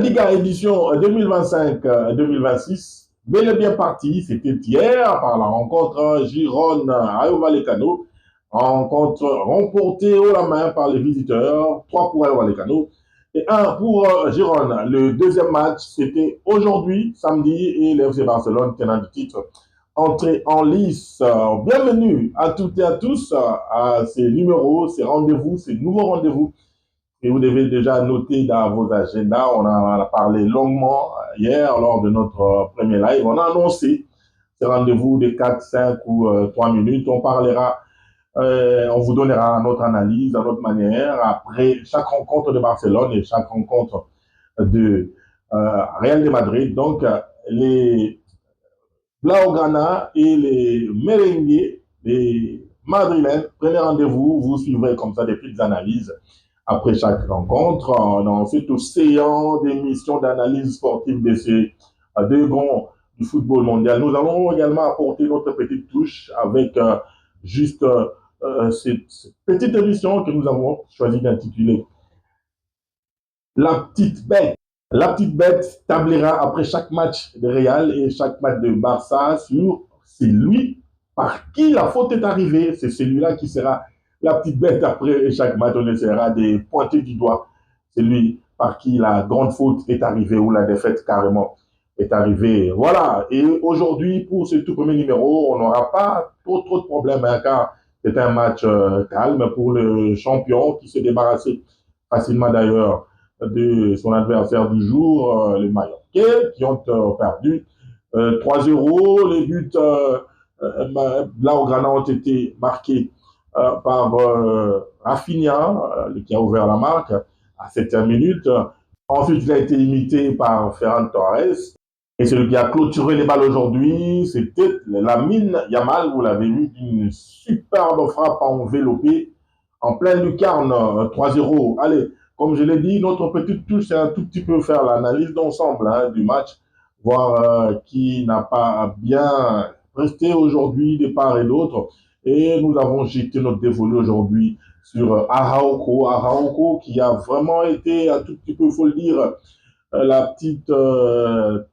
Liga édition 2025-2026, bel et bien parti. C'était hier par la rencontre Girona-Rayo Vallecano. Rencontre remportée haut la main par les visiteurs, 3 pour Rayo Vallecano et 1 pour Girona. Le deuxième match, c'était aujourd'hui, samedi, et le FC Barcelone, tenant du titre, entrée en lice. Bienvenue à toutes et à tous à ces numéros, ces rendez-vous, ces nouveaux rendez-vous. Et vous devez déjà noter dans vos agendas, on en a parlé longuement hier lors de notre premier live. On a annoncé ces rendez-vous de 4, 5 ou 3 minutes. On parlera, on vous donnera notre analyse à notre manière après chaque rencontre de Barcelone et chaque rencontre de Real de Madrid. Donc, les Blaugrana et les Merengues, les Madrilènes, prenez rendez-vous, vous suivrez comme ça des petites analyses après chaque rencontre, dans cet océan d'émissions d'analyse sportive de ces deux grands du football mondial. Nous allons également apporter notre petite touche avec cette petite émission que nous avons choisi d'intituler La Petite Bête. La Petite Bête tablera après chaque match de Real et chaque match de Barça sur c'est lui par qui la faute est arrivée. C'est celui-là qui sera la petite bête après chaque match. On essaiera de pointer du doigt celui par qui la grande faute est arrivée ou la défaite carrément est arrivée. Voilà. Et aujourd'hui, pour ce tout premier numéro, on n'aura pas trop de problèmes hein, car c'est un match calme pour le champion qui s'est débarrassé facilement d'ailleurs de son adversaire du jour, les Mallorquais, qui ont perdu 3-0. Les buts Blaugrana ont été marqués par Rafinha, qui a ouvert la marque à 7e minute. Ensuite, il a été imité par Ferran Torres. Et celui qui a clôturé les balles aujourd'hui, c'était Lamine Yamal. Vous l'avez vu, une superbe frappe enveloppée en pleine lucarne, 3-0. Allez, comme je l'ai dit, notre petite touche, c'est un tout petit peu faire l'analyse d'ensemble hein, du match, voir qui n'a pas bien presté aujourd'hui de part et d'autre. Et nous avons jeté notre dévolu aujourd'hui sur Araujo. Araujo qui a vraiment été, un tout petit peu, il faut le dire, la petite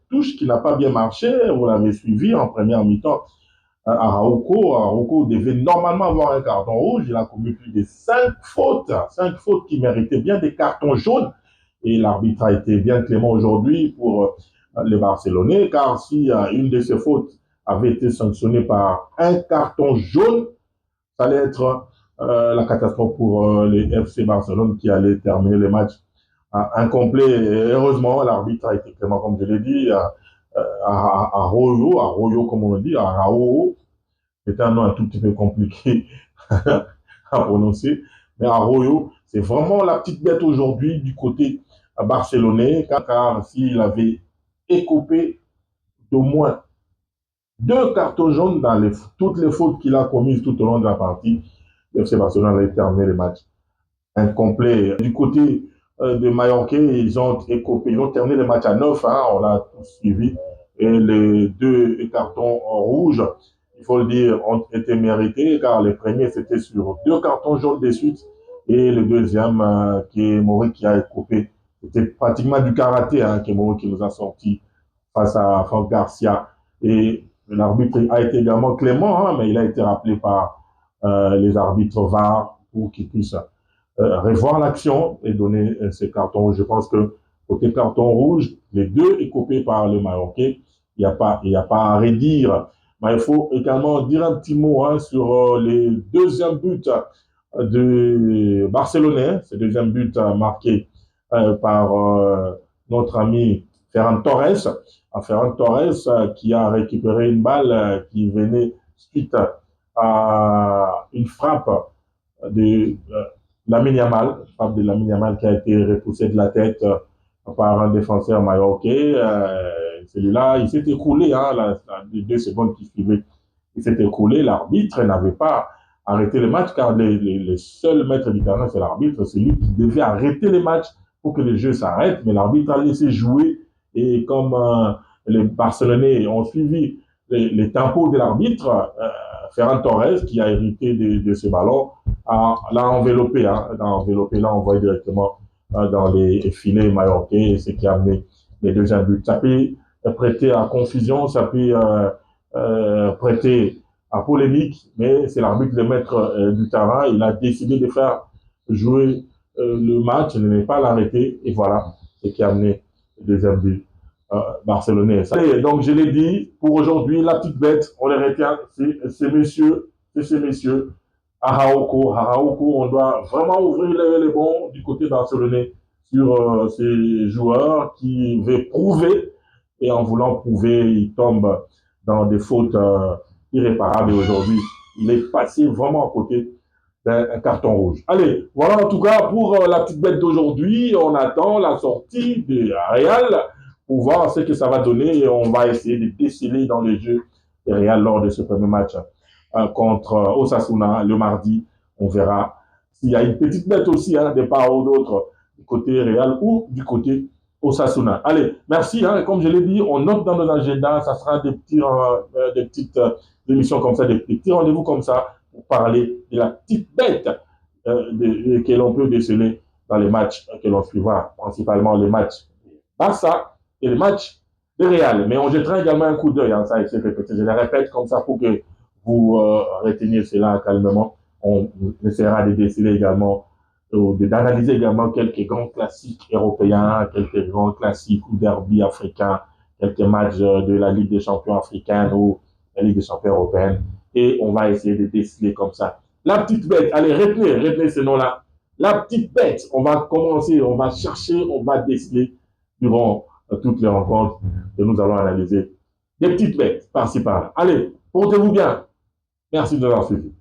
touche qui n'a pas bien marché. Vous l'avez suivi en première mi-temps. Araujo devait normalement avoir un carton rouge. Il a commis plus de 5 fautes qui méritaient bien des cartons jaunes. Et l'arbitre a été bien clément aujourd'hui pour les Barcelonais, car si une de ces fautes avait été sanctionnée par un carton jaune, ça allait être la catastrophe pour les FC Barcelone qui allaient terminer les matchs incomplet. Et heureusement, l'arbitre a été clément, comme je l'ai dit, Arroyo, comme on le dit, Araujo. C'est un nom un tout petit peu compliqué à prononcer. Mais Arroyo, c'est vraiment la petite bête aujourd'hui du côté barcelonais, car s'il avait écopé d'au moins 2 cartons jaunes dans toutes les fautes qu'il a commises tout au long de la partie, le FC Barcelone allait terminer le match incomplet. Du côté de Mallorquais, ils ont terminé le match à 9, hein, on l'a suivi, et les 2 cartons rouges, il faut le dire, ont été mérités, car les premiers, c'était sur 2 cartons jaunes de suite, et le deuxième, qui est Mori qui a écopé, c'était pratiquement du karaté, hein, qui est Mori qui nous a sorti face à Franck Garcia, et l'arbitre a été également clément, hein, mais il a été rappelé par les arbitres VAR pour qu'ils puissent revoir l'action et donner ces cartons. Je pense que côté carton rouge, les 2 écopés par le Marocain, il n'y a pas à redire. Mais il faut également dire un petit mot hein, sur les deuxièmes buts de Barcelonais, ces deuxièmes buts marqués par notre ami Ferran Torres. Ferran Torres qui a récupéré une balle qui venait suite à une frappe de Lamine Yamal, frappe de Lamine Yamal qui a été repoussé de la tête par un défenseur mallorquais. Celui-là, il s'est écoulé, hein, les 2 secondes qui suivaient, il s'est écoulé. L'arbitre n'avait pas arrêté le match car les seuls maîtres du terrain, c'est l'arbitre. C'est lui qui devait arrêter le match pour que le jeu s'arrête, mais l'arbitre a laissé jouer et comme les Barcelonais ont suivi les tempos de l'arbitre, Ferran Torres, qui a hérité de ce ballon, l'a enveloppé. Hein, l'a enveloppé, là, on voit directement dans les filets marocains, ce qui a amené les deuxièmes buts. Ça peut prêter à confusion, ça peut prêter à polémique, mais c'est l'arbitre, le maître du terrain. Il a décidé de faire jouer le match, ne pas l'arrêter, et voilà ce qui a amené le deuxième but barcelonais. Allez, donc je l'ai dit, pour aujourd'hui, la petite bête, on les retient, c'est ces messieurs, Arauco, on doit vraiment ouvrir les bons du côté barcelonais sur ces joueurs qui veulent prouver, et en voulant prouver, ils tombent dans des fautes irréparables, et aujourd'hui, il est passé vraiment à côté d'un carton rouge. Allez, voilà en tout cas pour la petite bête d'aujourd'hui. On attend la sortie de Real pour voir ce que ça va donner, et on va essayer de déceler dans les jeux de Real lors de ce premier match contre Osasuna le mardi. On verra s'il y a une petite bête aussi de part ou d'autre du côté Real ou du côté Osasuna. Allez, merci. Comme je l'ai dit, on note dans nos agendas, ça sera des petites émissions comme ça, des petits rendez-vous comme ça pour parler de la petite bête que l'on peut déceler dans les matchs que l'on suivra, principalement les matchs Barça et les matchs de Real. Mais on jettera également un coup d'œil, ça, je le répète comme ça pour que vous reteniez cela calmement. On essaiera de déceler également, d'analyser également quelques grands classiques européens, quelques grands classiques ou derby africains, quelques matchs de la Ligue des champions africaine ou la Ligue des champions européenne. Et on va essayer de déceler comme ça. La petite bête, allez, retenez ce nom-là. La petite bête, on va commencer, on va chercher, on va déceler durant toutes les rencontres que nous allons analyser. Des petites bêtes par-ci par-là. Allez, portez-vous bien. Merci de l'avoir suivi.